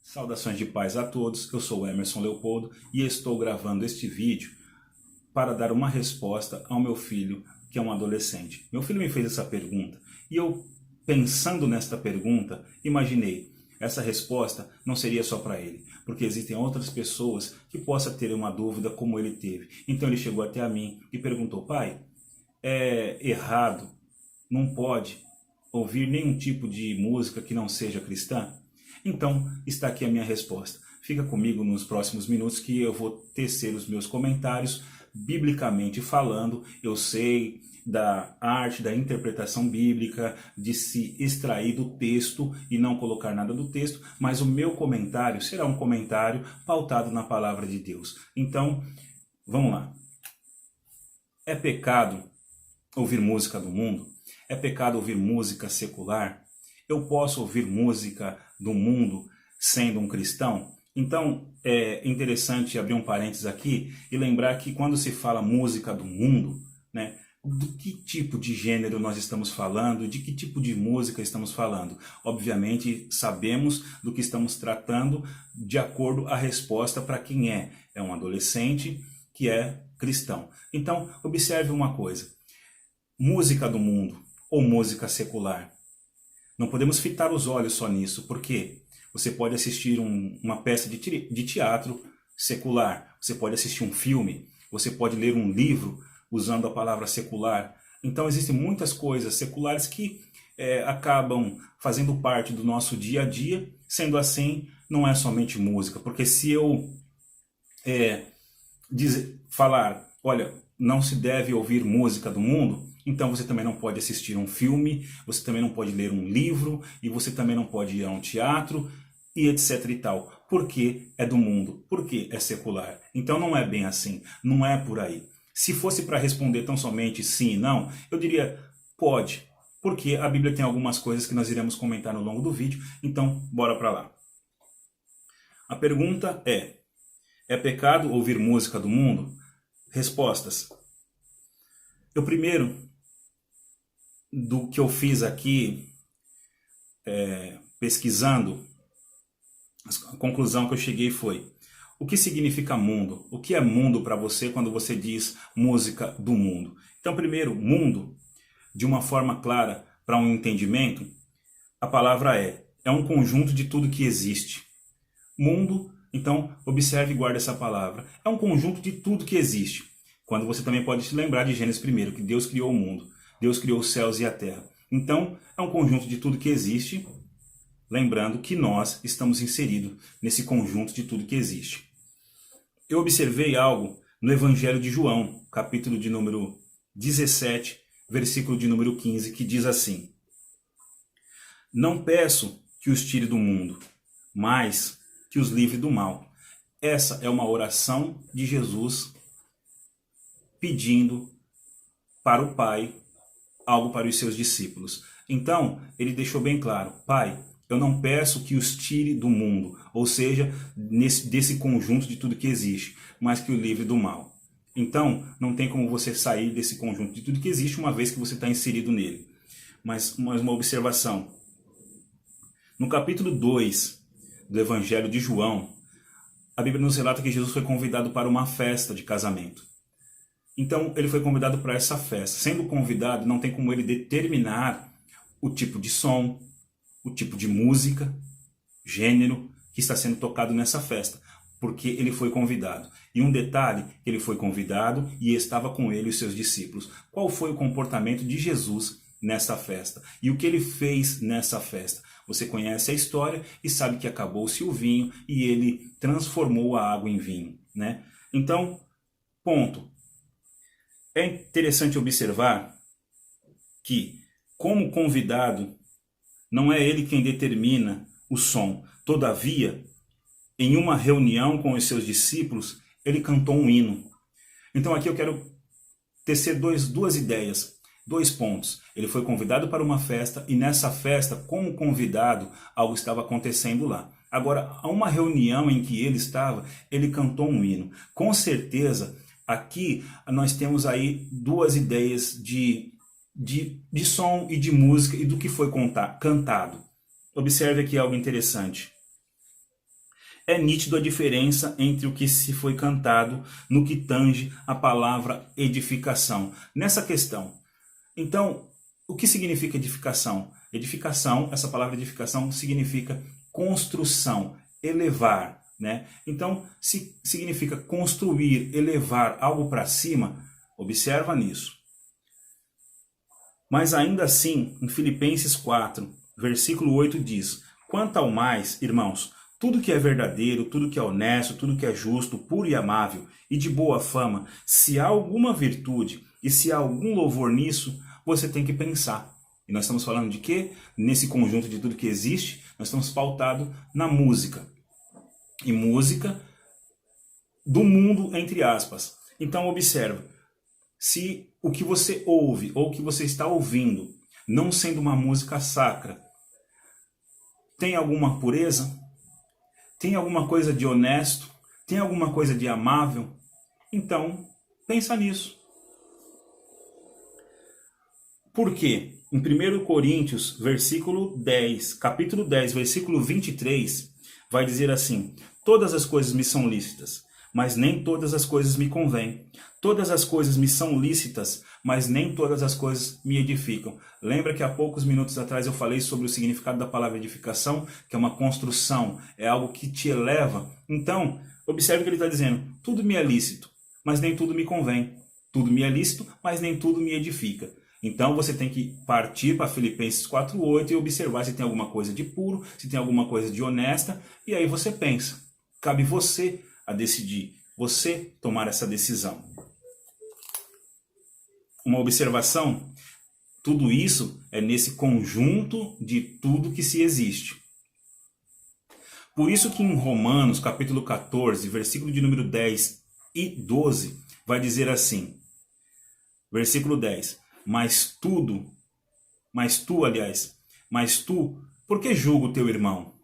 Saudações de paz a todos, eu sou Emerson Leopoldo e estou gravando este vídeo para dar uma resposta ao meu filho, que é um adolescente. Meu filho me fez essa pergunta e eu, pensando nesta pergunta, imaginei, essa resposta não seria só para ele, porque existem outras pessoas que possam ter uma dúvida como ele teve. Então ele chegou até a mim e perguntou: pai, é errado, não pode ouvir nenhum tipo de música que não seja cristã? Então, está aqui a minha resposta. Fica comigo nos próximos minutos que eu vou tecer os meus comentários, biblicamente falando. Eu sei da arte, da interpretação bíblica, de se extrair do texto e não colocar nada do texto, mas o meu comentário será um comentário pautado na palavra de Deus. Então, vamos lá. É pecado ouvir música do mundo? É pecado ouvir música secular? Eu posso ouvir música do mundo sendo um cristão? Então, é interessante abrir um parênteses aqui e lembrar que quando se fala música do mundo, né, do que tipo de gênero nós estamos falando, de que tipo de música estamos falando? Obviamente, sabemos do que estamos tratando de acordo à resposta para quem é um adolescente que é cristão. Então, observe uma coisa: música do mundo ou música secular. Não podemos fitar os olhos só nisso, porque você pode assistir uma peça de teatro secular, você pode assistir um filme, você pode ler um livro usando a palavra secular. Então existem muitas coisas seculares que acabam fazendo parte do nosso dia a dia. Sendo assim, não é somente música, porque se eu falar, olha, não se deve ouvir música do mundo, então você também não pode assistir um filme, você também não pode ler um livro, e você também não pode ir a um teatro, e etc e tal. Porque é do mundo, porque é secular. Então não é bem assim, não é por aí. Se fosse para responder tão somente sim e não, eu diria pode, porque a Bíblia tem algumas coisas que nós iremos comentar no longo do vídeo, então bora para lá. A pergunta é pecado ouvir música do mundo? Respostas. Eu primeiro, do que eu fiz aqui, pesquisando, a conclusão que eu cheguei foi: o que significa mundo? O que é mundo para você quando você diz música do mundo? Então, primeiro, mundo, de uma forma clara, para um entendimento, a palavra é um conjunto de tudo que existe. Mundo, então, observe e guarde essa palavra. É um conjunto de tudo que existe. Quando você também pode se lembrar de Gênesis 1, que Deus criou o mundo. Deus criou os céus e a terra. Então, é um conjunto de tudo que existe, lembrando que nós estamos inseridos nesse conjunto de tudo que existe. Eu observei algo no Evangelho de João, capítulo de número 17, versículo de número 15, que diz assim: não peço que os tire do mundo, mas que os livre do mal. Essa é uma oração de Jesus pedindo para o Pai algo para os seus discípulos. Então, ele deixou bem claro: Pai, eu não peço que os tire do mundo, ou seja, desse conjunto de tudo que existe, mas que o livre do mal. Então, não tem como você sair desse conjunto de tudo que existe uma vez que você está inserido nele. Mas uma observação. No capítulo 2 do Evangelho de João, a Bíblia nos relata que Jesus foi convidado para uma festa de casamento. Então, ele foi convidado para essa festa. Sendo convidado, não tem como ele determinar o tipo de som, o tipo de música, gênero que está sendo tocado nessa festa, porque ele foi convidado. E um detalhe, ele foi convidado e estava com ele os seus discípulos. Qual foi o comportamento de Jesus nessa festa? E o que ele fez nessa festa? Você conhece a história e sabe que acabou-se o vinho e ele transformou a água em vinho, né? Então, ponto. É interessante observar que, como convidado, não é ele quem determina o som. Todavia, em uma reunião com os seus discípulos, ele cantou um hino. Então aqui eu quero tecer duas ideias, 2 pontos. Ele foi convidado para uma festa e nessa festa, como convidado, algo estava acontecendo lá. Agora, a uma reunião em que ele estava, ele cantou um hino. Com certeza, aqui nós temos aí 2 ideias de som e de música e do que foi cantado. Observe aqui algo interessante. É nítido a diferença entre o que se foi cantado no que tange a palavra edificação. Nessa questão, então, o que significa edificação? Edificação, essa palavra edificação significa construção, elevar, né? Então, se significa construir, elevar algo para cima, observa nisso. Mas ainda assim, em Filipenses 4, versículo 8 diz: quanto ao mais, irmãos, tudo que é verdadeiro, tudo que é honesto, tudo que é justo, puro e amável e de boa fama, se há alguma virtude e se há algum louvor nisso, você tem que pensar. E nós estamos falando de quê? Nesse conjunto de tudo que existe, nós estamos pautados na música. E música do mundo, entre aspas. Então observa, se o que você ouve ou o que você está ouvindo, não sendo uma música sacra, tem alguma pureza? Tem alguma coisa de honesto? Tem alguma coisa de amável? Então, pensa nisso. Por quê? Em 1 Coríntios, versículo 10, capítulo 10, versículo 23, vai dizer assim: todas as coisas me são lícitas, mas nem todas as coisas me convêm. Todas as coisas me são lícitas, mas nem todas as coisas me edificam. Lembra que há poucos minutos atrás eu falei sobre o significado da palavra edificação, que é uma construção, é algo que te eleva? Então, observe o que ele está dizendo: tudo me é lícito, mas nem tudo me convém. Tudo me é lícito, mas nem tudo me edifica. Então você tem que partir para Filipenses 4:8 e observar se tem alguma coisa de puro, se tem alguma coisa de honesta, e aí você pensa. Cabe você a decidir, você tomar essa decisão. Uma observação: tudo isso é nesse conjunto de tudo que se existe. Por isso que em Romanos, capítulo 14, versículo de número 10 e 12, vai dizer assim, versículo 10, mas tu, por que julga o teu irmão?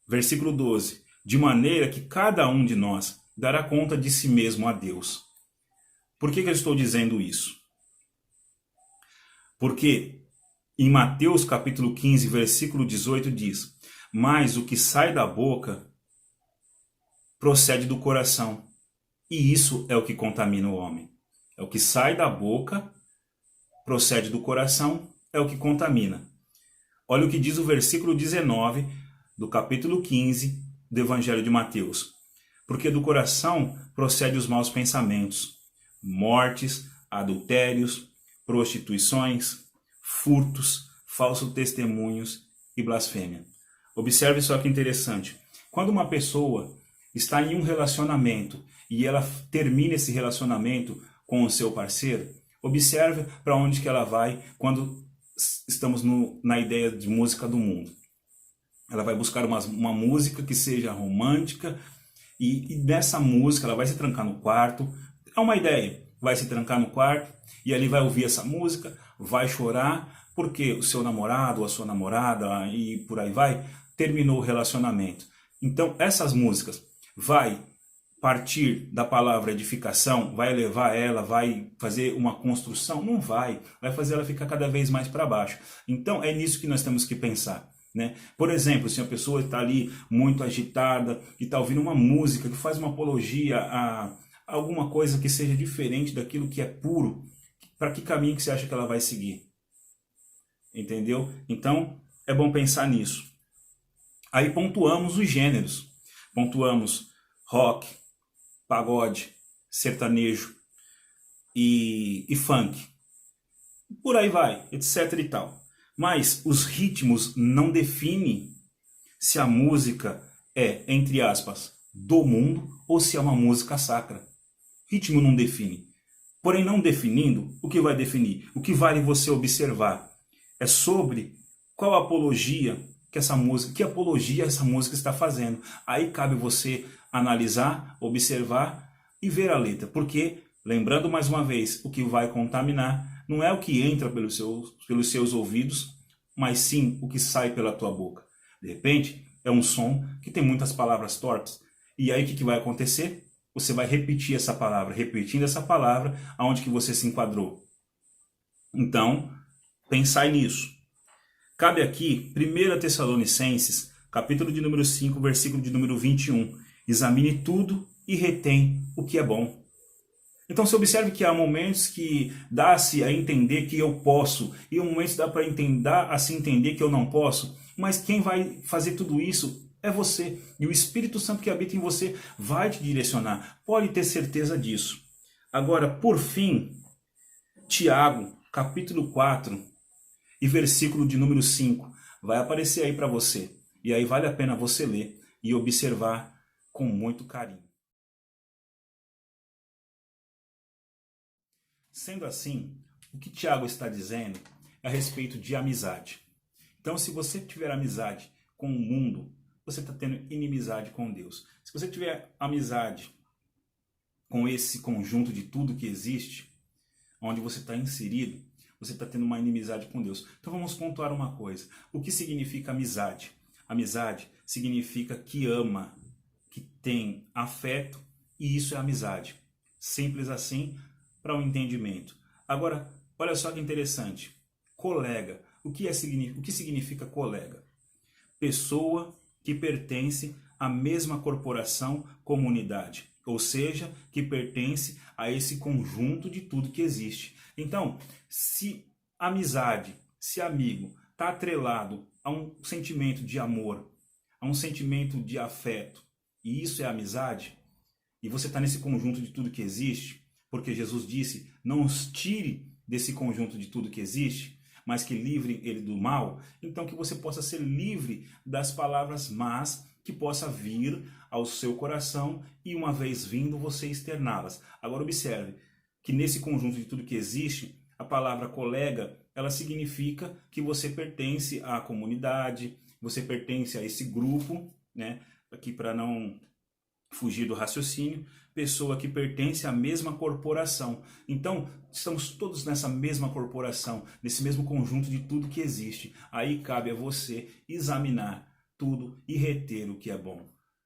Versículo 12, de maneira que cada um de nós dará conta de si mesmo a Deus. Por que eu estou dizendo isso? Porque em Mateus capítulo 15, versículo 18 diz: mas o que sai da boca procede do coração, e isso é o que contamina o homem. É o que sai da boca, procede do coração, é o que contamina. Olha o que diz o versículo 19 do capítulo 15 do Evangelho de Mateus. Porque do coração procede os maus pensamentos, mortes, adultérios, prostituições, furtos, falsos testemunhos e blasfêmia. Observe só que interessante. Quando uma pessoa está em um relacionamento e ela termina esse relacionamento com o seu parceiro, observe para onde que ela vai quando estamos na ideia de música do mundo. Ela vai buscar uma música que seja romântica e nessa música ela vai se trancar no quarto. É uma ideia, vai se trancar no quarto e ali vai ouvir essa música, vai chorar porque o seu namorado ou a sua namorada e por aí vai, terminou o relacionamento. Então essas músicas vai partir da palavra edificação, vai elevar ela, vai fazer uma construção? Não vai fazer ela ficar cada vez mais para baixo. Então é nisso que nós temos que pensar. Né? Por exemplo, se a pessoa está ali muito agitada e está ouvindo uma música que faz uma apologia a alguma coisa que seja diferente daquilo que é puro, para que caminho que você acha que ela vai seguir? Entendeu? Então, é bom pensar nisso. Aí pontuamos os gêneros. Pontuamos rock, pagode, sertanejo e funk. Por aí vai, etc e tal. Mas os ritmos não definem se a música é, entre aspas, do mundo ou se é uma música sacra. Ritmo não define. Porém, não definindo, o que vai definir? O que vale você observar é sobre qual apologia que apologia essa música está fazendo. Aí cabe você analisar, observar e ver a letra. Porque, lembrando mais uma vez, o que vai contaminar não é o que entra pelos seus ouvidos, mas sim o que sai pela tua boca. De repente, é um som que tem muitas palavras tortas. E aí o que vai acontecer? Você vai repetir essa palavra, repetindo essa palavra, aonde que você se enquadrou. Então, pensai nisso. Cabe aqui 1 Tessalonicenses, capítulo de número 5, versículo de número 21. Examine tudo e retém o que é bom. Então você observe que há momentos que dá-se a entender que eu posso, e momentos dá para a se entender que eu não posso, mas quem vai fazer tudo isso é você. E o Espírito Santo que habita em você vai te direcionar. Pode ter certeza disso. Agora, por fim, Tiago, capítulo 4 e versículo de número 5, vai aparecer aí para você. E aí vale a pena você ler e observar com muito carinho. Sendo assim, o que Tiago está dizendo é a respeito de amizade. Então, se você tiver amizade com o mundo, você está tendo inimizade com Deus. Se você tiver amizade com esse conjunto de tudo que existe, onde você está inserido, você está tendo uma inimizade com Deus. Então vamos pontuar uma coisa. O que significa amizade? Amizade significa que ama, que tem afeto, e isso é amizade. Simples assim, para um entendimento. Agora, olha só que interessante. Colega. O que significa colega? Pessoa que pertence à mesma corporação, comunidade. Ou seja, que pertence a esse conjunto de tudo que existe. Então, se amizade, se amigo, está atrelado a um sentimento de amor, a um sentimento de afeto, e isso é amizade, e você está nesse conjunto de tudo que existe, porque Jesus disse, não os tire desse conjunto de tudo que existe, mas que livre ele do mal, então que você possa ser livre das palavras más que possa vir ao seu coração e uma vez vindo você externá-las. Agora observe que nesse conjunto de tudo que existe, a palavra colega, ela significa que você pertence à comunidade, você pertence a esse grupo, né? Aqui para não fugir do raciocínio, pessoa que pertence à mesma corporação. Então, estamos todos nessa mesma corporação, nesse mesmo conjunto de tudo que existe. Aí cabe a você examinar tudo e reter o que é bom.